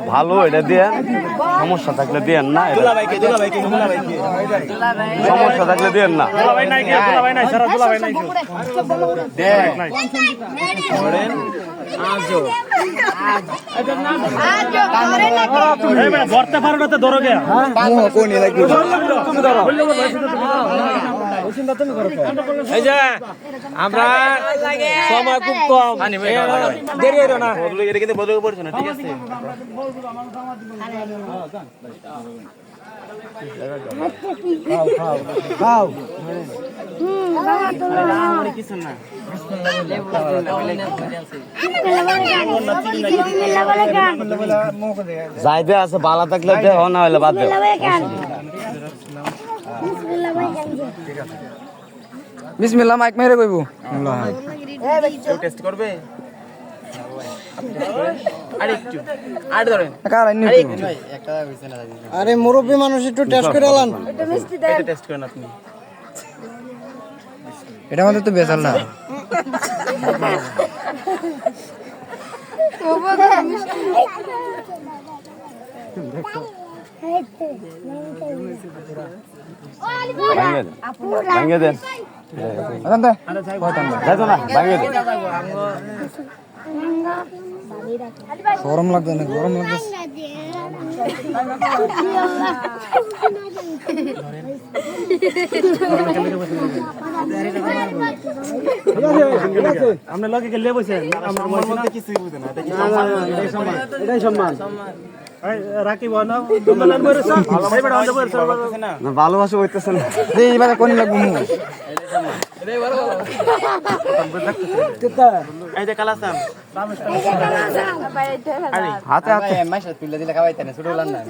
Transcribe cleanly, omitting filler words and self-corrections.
ভালো এটা দিয়ে সমস্যা থাকলে দিয়েন না সমস্যা থাকলে দিয়েন না ধরতে পারো না তো ধরো গে এই যে আমরা সময় খুব কম দেরি হইল না এটা কিন্তু বদলে পড়ছে না ঠিক আছে খাও কিছু না যাইতে আছে বালা থাকলে দেহ না হলে বাদ দেও বিসমিল্লাহ মাইক মেরে কইবো টেস্ট করবে আরেকটু আর ধরেন আরে মুরব্বী মানুষ একটু টেস্ট করে আলান এটা টেস্ট করেন আপনি এটা আমাদের তো বেসাল না ভাঙে দেন যাইতো না ভাঙে দেন গরম লাগছে না গরম লাগছে আমরা লগে গেলে বসে আমার মধ্যে কিছুই বুঝে না এটাই সম্মান রাখি বানা দোকানের বইরে সব ভাই বড় আমাদের বইরে সব না ভালোবাসা হইতেছে না এইবারে কোন লাগবো মু এই যে কালাসাম হাতে হাতে মাইশা তুইলা দিলে খাওয়াইতে না ছোট লান না